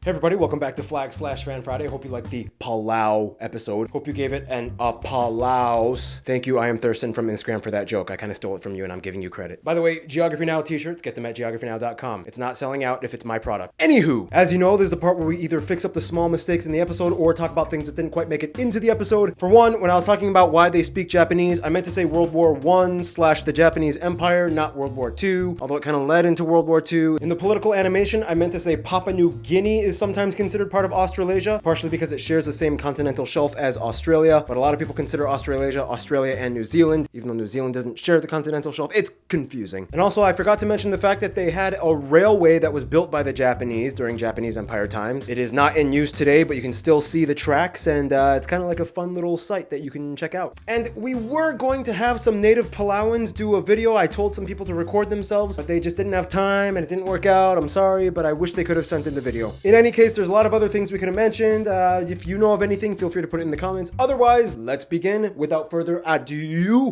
Hey everybody, welcome back to Flag/Fan Friday. Hope you liked the Palau episode. Hope you gave it an applaus. Thank you, I am Thurston from Instagram for that joke. I kind of stole it from you and I'm giving you credit. By the way, Geography Now t-shirts, get them at geographynow.com. It's not selling out if it's my product. Anywho, as you know, there's the part where we either fix up the small mistakes in the episode or talk about things that didn't quite make it into the episode. For one, when I was talking about why they speak Japanese, I meant to say World War I/the Japanese Empire, not World War II, although it kind of led into World War II. In the political animation, I meant to say Papua New Guinea is sometimes considered part of Australasia, partially because it shares the same continental shelf as Australia, but a lot of people consider Australasia, Australia, and New Zealand, even though New Zealand doesn't share the continental shelf. It's confusing. And also, I forgot to mention the fact that they had a railway that was built by the Japanese during Japanese Empire times. It is not in use today, but you can still see the tracks, and it's kind of like a fun little site that you can check out. And we were going to have some native Palauans do a video. I told some people to record themselves, but they just didn't have time, and it didn't work out. I'm sorry, but I wish they could have sent in the video. In any case, there's a lot of other things we could have mentioned. If you know of anything, feel free to put it in the comments. Otherwise, let's begin. Without further ado.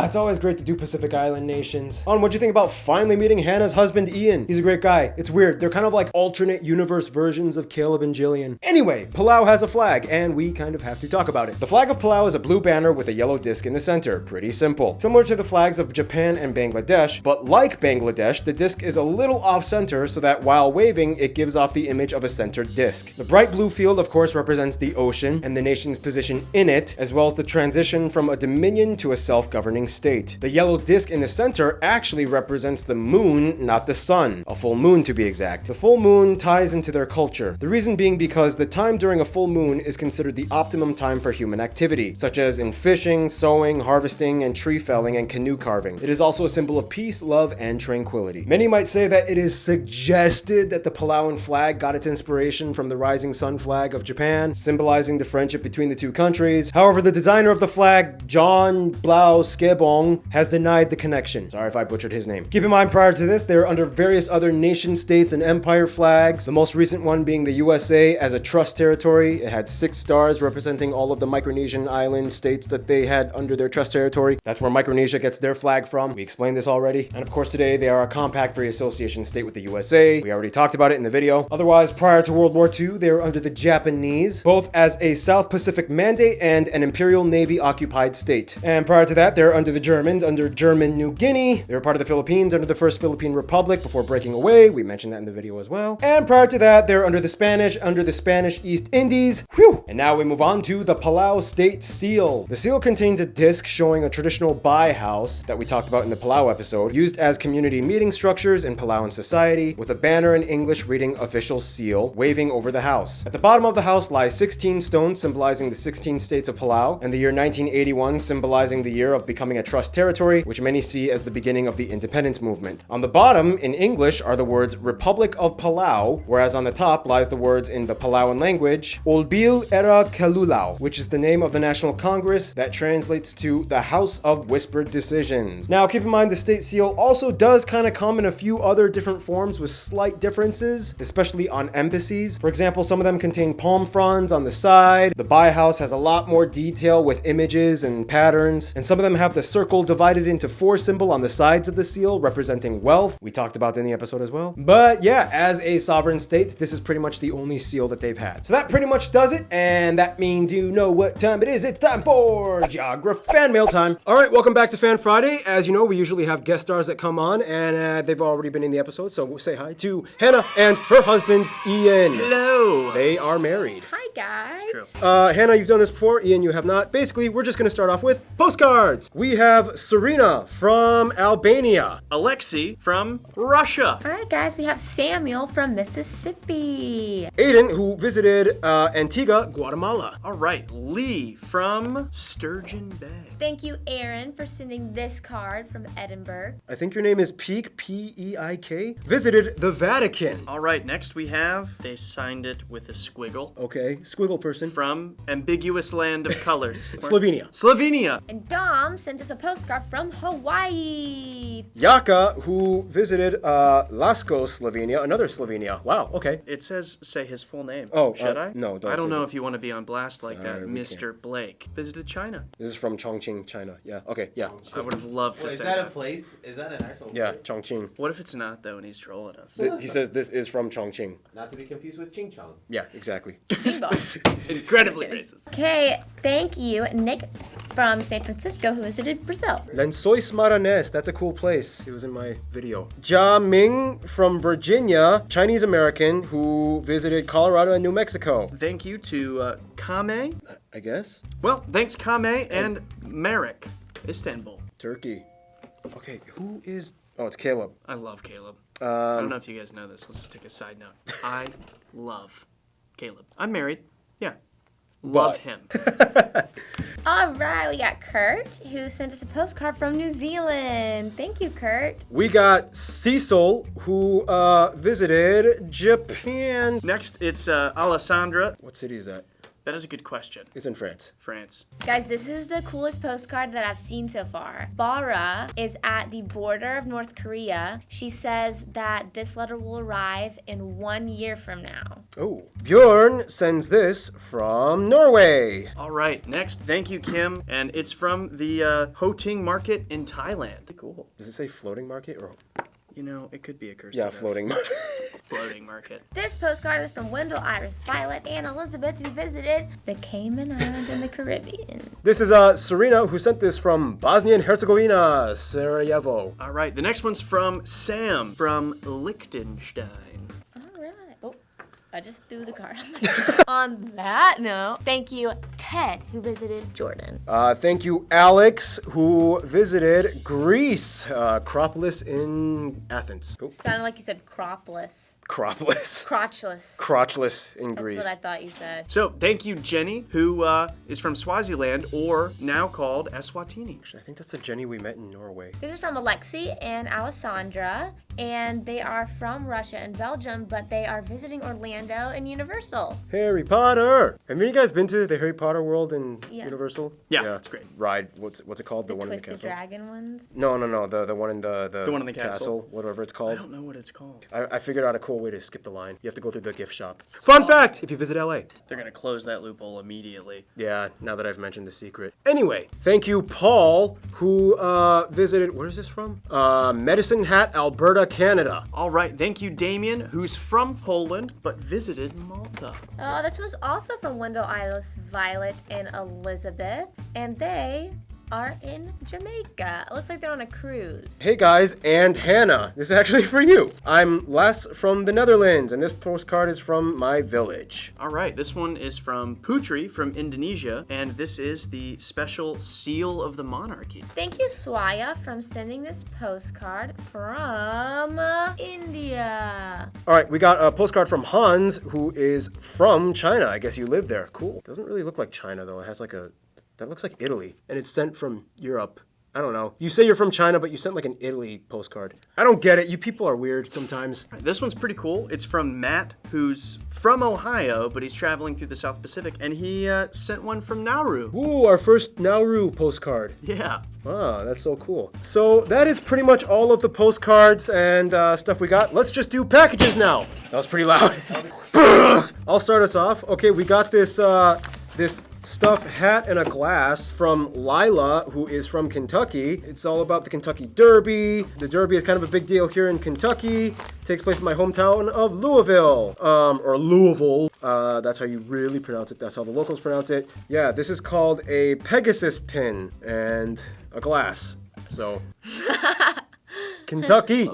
It's always great to do Pacific Island nations. What'd you think about finally meeting Hannah's husband, Ian? He's a great guy. It's weird. They're kind of like alternate universe versions of Caleb and Jillian. Anyway, Palau has a flag, and we kind of have to talk about it. The flag of Palau is a blue banner with a yellow disc in the center. Pretty simple. Similar to the flags of Japan and Bangladesh, but like Bangladesh, the disc is a little off-center so that while waving, it gives off the image of a centered disc. The bright blue field, of course, represents the ocean and the nation's position in it, as well as the transition from a dominion to a self-governing state. The yellow disc in the center actually represents the moon, not the sun. A full moon, to be exact. The full moon ties into their culture. The reason being because the time during a full moon is considered the optimum time for human activity, such as in fishing, sowing, harvesting, and tree felling and canoe carving. It is also a symbol of peace, love, and tranquility. Many might say that it is suggested that the Palauan flag got its inspiration from the rising sun flag of Japan, symbolizing the friendship between the two countries. However, the designer of the flag, John Blau Skebong, has denied the connection. Sorry if I butchered his name. Keep in mind, prior to this, they were under various other nation states and empire flags, the most recent one being the USA as a trust territory. It had 6 stars representing all of the Micronesian island states that they had under their trust territory. That's where Micronesia gets their flag from. We explained this already. And of course, today they are a compact free association state with the USA. We already talked about it in the video. Otherwise, prior to World War II, they were under the Japanese, both as a South Pacific Mandate and an Imperial Navy occupied state. And prior to that, they're under the Germans, under German New Guinea. They were part of the Philippines under the First Philippine Republic before breaking away. We mentioned that in the video as well. And prior to that, they're under the Spanish East Indies. Whew! And now we move on to the Palau State Seal. The seal contains a disc showing a traditional bai house that we talked about in the Palau episode, used as community meeting structures in Palauan society, with a banner in English reading official seal, waving over the house. At the bottom of the house lies 16 stones symbolizing the 16 states of Palau, and the year 1981 symbolizing the year of becoming a trust territory, which many see as the beginning of the independence movement. On the bottom, in English, are the words Republic of Palau, whereas on the top lies the words in the Palauan language, Olbil Era Kalulau, which is the name of the National Congress that translates to the House of Whispered Decisions. Now, keep in mind the state seal also does kind of come in a few other different forms with slight differences, especially on embassies. For example, some of them contain palm fronds on the side. The bai house has a lot more detail with images and patterns, and some of them have the circle divided into 4 symbol on the sides of the seal representing wealth. We talked about that in the episode as well. But yeah, as a sovereign state, this is pretty much the only seal that they've had. So that pretty much does it, and that means you know what time it is. It's time for Geography Fan Mail time. All right, welcome back to Fan Friday. As you know, we usually have guest stars that come on, and they've already been in the episode, so we'll say hi to Hannah and her husband, Ian. Hello. They are married. Hi, guys. It's true. Hannah, you've done this before. Ian, you have not. Basically, we're just going to start off with postcards. We have Serena from Albania. Alexei from Russia. All right, guys, we have Samuel from Mississippi. Aiden, who visited Antigua, Guatemala. All right, Lee from Sturgeon Bay. Thank you, Aaron, for sending this card from Edinburgh. I think your name is Peik, P-E-I-K. Visited the Vatican. All right, next we have, they signed it with a squiggle. Okay, squiggle person. From ambiguous land of colors. Slovenia. Slovenia. And Dom sent us a postcard from Hawaii. Yaka, who visited Lasko, Slovenia, another Slovenia. Wow, okay. It says say his full name. Oh, should I? no, don't I don't say know that. if you want to be on blast like that, Sorry, we Mr. Blake. Visited China. This is from Chongqing, China. Yeah, okay, yeah. I would have loved to Wait, is say that a that. place? Is that an actual Yeah, place? Chongqing. What if it's not though and he's trolling us? He says this is from Chongqing. Not to be confused with Ching Chong. Yeah, exactly. Mailbox. Incredibly racist. Okay, thank you, Nick from San Francisco who visited Brazil. Lençóis Maranhães, that's a cool place. It was in my video. Jia Ming from Virginia, Chinese American who visited Colorado and New Mexico. Thank you to Kame. I guess. Well, thanks Kame and Merrick, Istanbul. Turkey. Okay, who is... Oh, it's Caleb. I love Caleb. I don't know if you guys know this. Let's just take a side note. I love Caleb. I'm married. Yeah. Love But- him. All right, we got Kurt who sent us a postcard from New Zealand. Thank you, Kurt. We got Cecil who visited Japan. Next, it's Alessandra. What city is that? That is a good question. It's in France. France. Guys, this is the coolest postcard that I've seen so far. Bara is at the border of North Korea. She says that this letter will arrive in 1 year from now. Oh. Bjorn sends this from Norway. All right, next, thank you, Kim. And it's from the Ho Ting Market in Thailand. Cool. Does it say floating market or... You know, it could be a cursive. Yeah, floating market. Floating market. This postcard is from Wendell, Iris, Violet, and Elizabeth who visited the Cayman Islands in the Caribbean. This is Serena who sent this from Bosnia and Herzegovina, Sarajevo. All right, the next one's from Sam from Liechtenstein. All right. Oh, I just threw the card. On that note, thank you, Ted, who visited Jordan. Thank you, Alex, who visited Greece, Acropolis in Athens. Oh, Sounded like you said cropless. Acropolis. Crotchless. Crotchless in That's Greece. what I thought you said. So, thank you, Jenny, who is from Swaziland, or now called Eswatini. I think that's a Jenny we met in Norway. This is from Alexi and Alessandra, and they are from Russia and Belgium, but they are visiting Orlando and Universal. Harry Potter. Have you guys been to the Harry Potter world in Yeah. Universal? Yeah, it's great. Ride. What's it called? The one in the Twisted castle. Dragon ones. No. The one in the one in the castle. whatever it's I called. don't know what it's called. I figured out a cool way to skip the line. You have to go through the gift shop. Fun fact: if you visit LA. They're gonna close that loophole immediately. Yeah, now that I've mentioned the secret. Anyway, thank you, Paul, who visited. Where is this from? Medicine Hat, Alberta, Canada. All right, thank you, Damien, who's from Poland but visited Malta. Oh, this was also from Wendell, Iris, Violet, and Elizabeth, and they are in Jamaica. It looks like they're on a cruise. Hey guys, and Hannah. This is actually for you. I'm Les from the Netherlands, and this postcard is from my village. All right, this one is from Putri from Indonesia, and this is the special seal of the monarchy. Thank you, Swaya, from sending this postcard from India. All right, we got a postcard from Hans, who is from China. I guess you live there. Cool. Doesn't really look like China, though. It has like a... That looks like Italy, and it's sent from Europe. I don't know. You say you're from China, but you sent like an Italy postcard. I don't get it. You people are weird sometimes. This one's pretty cool. It's from Matt, who's from Ohio, but he's traveling through the South Pacific, and he sent one from Nauru. Ooh, our first Nauru postcard. Yeah. Wow, that's so cool. So that is pretty much all of the postcards and stuff we got. Let's just do packages now. That was pretty loud. I'll start us off. Okay, we got this this stuffed hat and a glass from Lila, who is from Kentucky. It's all about the Kentucky Derby. The Derby is kind of a big deal here in Kentucky. It takes place in my hometown of Louisville, or Louisville. That's how you really pronounce it. That's how the locals pronounce it. Yeah, this is called a Pegasus pin and a glass. So, Kentucky.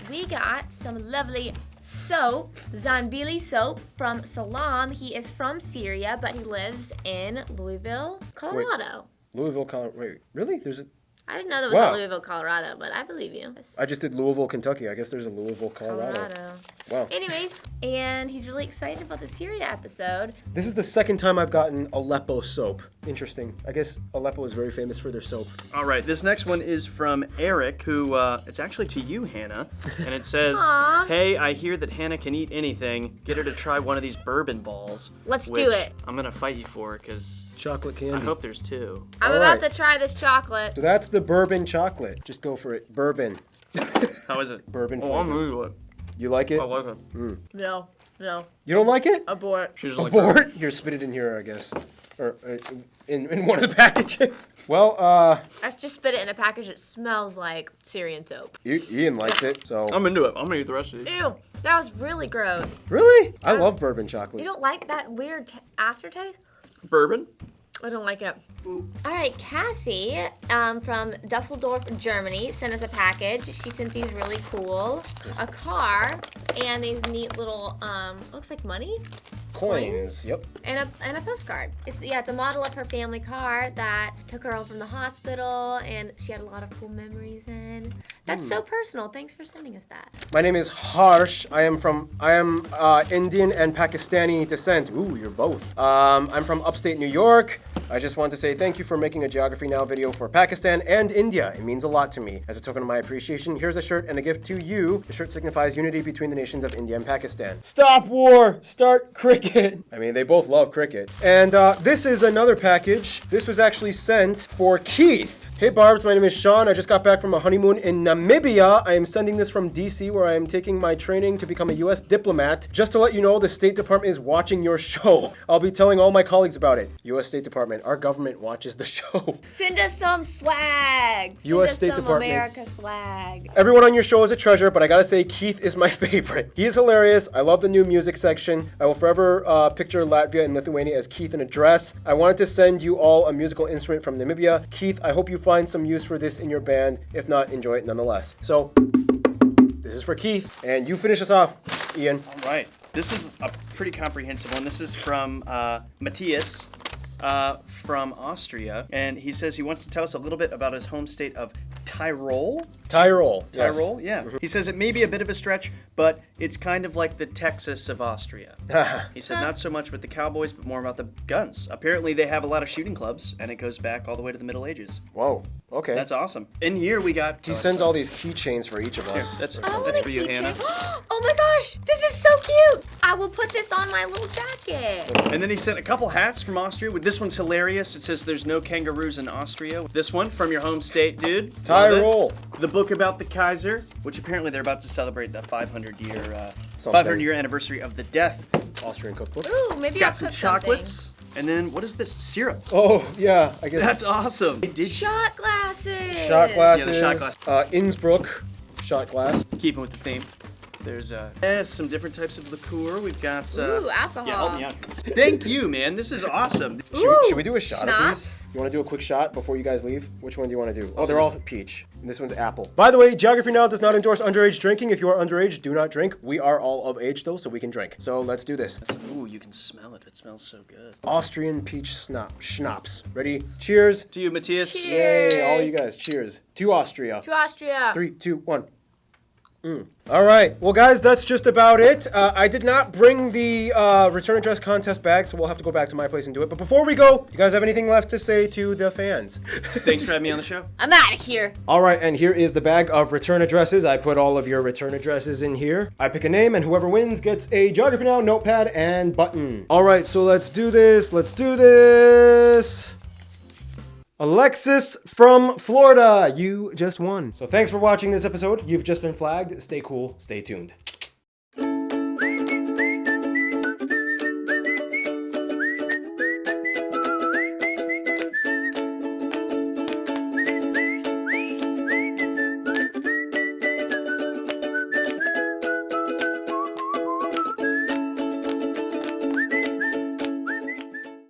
We got some lovely soap, Zanbili soap from Salam. He is from Syria, but he lives in Louisville, Colorado. Louisville, Colorado. Wait, really? There's a... I didn't know there was Wow. a Louisville, Colorado, but I believe you. I just did Louisville, Kentucky. I guess there's a Louisville, Colorado. Wow. Anyways, and he's really excited about the Syria episode. This is the second time I've gotten Aleppo soap. Interesting. I guess Aleppo is very famous for their soap. All right, this next one is from Eric, who, it's actually to you, Hannah. And it says, Aw. hey, I hear that Hannah can eat anything. Get her to try one of these bourbon balls. Let's do which it. I'm going to fight you for, because Chocolate candy. I hope there's 2. I'm All about right. to try this chocolate. So that's the bourbon chocolate. Just go for it. Bourbon. How is it? Bourbon Oh, I'm flavor. into it. You like it? I like it. No. You don't like it? Abort. She's like, Abort? Here, spit it in here, I guess. Or in one of the packages. Well, I just spit it in a package that smells like Syrian soap. Ian likes it, so. I'm into it. I'm going to eat the rest of these. Ew, that was really gross. Really? I love bourbon chocolate. You don't like that weird aftertaste? Bourbon? I don't like it. All right, Cassie from Dusseldorf, Germany, sent us a package. She sent these really cool, a car, and these neat little, looks like money, Coins. Yep. and a postcard. It's a model of her family car that took her home from the hospital, and she had a lot of cool memories in. That's so personal. Thanks for sending us that. My name is Harsh. I am Indian and Pakistani descent. Ooh, you're both. I'm from upstate New York. I just want to say thank you for making a Geography Now video for Pakistan and India. It means a lot to me. As a token of my appreciation, here's a shirt and a gift to you. The shirt signifies unity between the nations of India and Pakistan. Stop war! Start cricket! I mean, they both love cricket. And this is another package. This was actually sent for Keith. Hey Barbs, my name is Sean. I just got back from a honeymoon in Namibia. I am sending this from DC, where I am taking my training to become a US diplomat. Just to let you know, the State Department is watching your show. I'll be telling all my colleagues about it. US State Department, our government watches the show. Send us some swag. Send US us State some Department. America swag. Everyone on your show is a treasure, but I gotta say, Keith is my favorite. He is hilarious. I love the new music section. I will forever picture Latvia and Lithuania as Keith in a dress. I wanted to send you all a musical instrument from Namibia. Keith, I hope you find some use for this in your band. If not, enjoy it nonetheless. So, this is for Keith, and you finish us off, Ian. All right. This is a pretty comprehensive one. This is from Matthias from Austria, and he says he wants to tell us a little bit about his home state of Tyrol. Tyrol. Tyrol, yeah. He says it may be a bit of a stretch, but it's kind of like the Texas of Austria. He said not so much with the cowboys, but more about the guns. Apparently they have a lot of shooting clubs, and it goes back all the way to the Middle Ages. Whoa. Okay. That's awesome. In here we got... He sends all these keychains for each of us. Here, that's I want for a you, keychain. Hannah. Oh my gosh, this is so cute. I will put this on my little jacket. And then he sent a couple hats from Austria. This one's hilarious. It says there's no kangaroos in Austria. This one from your home state, dude. Tyrol. The book about the Kaiser, which apparently they're about to celebrate the 500-year Something. anniversary of the death. Austrian cookbook. Ooh, maybe Got I'll some cook chocolates. And then what is this? Syrup. Oh, yeah, I guess. That's awesome. something. Shot glasses. Shot glasses. Yeah, the shot glass. Innsbruck shot glass. Keeping with the theme. There's some different types of liqueur. We've got Ooh, alcohol. yeah, help me out. Thank you, man. This is awesome. Should we do a shot of schnapps? these? You want to do a quick shot before you guys leave? Which one do you want to do? Oh, they're all peach. And this one's apple. By the way, Geography Now does not endorse underage drinking. If you are underage, do not drink. We are all of age, though, so we can drink. So let's do this. Ooh, you can smell it. It smells so good. Austrian peach schnapps. Ready? Cheers. To you, Matthias. Cheers. Yay, all you guys. Cheers. To Austria. To Austria. 3, 2, 1. All right. Well, guys, that's just about it. I did not bring the return address contest bag, so we'll have to go back to my place and do it. But before we go, you guys have anything left to say to the fans? Thanks for having me on the show. I'm out of here. All right, and here is the bag of return addresses. I put all of your return addresses in here. I pick a name, and whoever wins gets a Geography Now notepad and button. All right, so let's do this. Let's do this. Alexis from Florida, you just won. So thanks for watching this episode. You've just been flagged. Stay cool, stay tuned.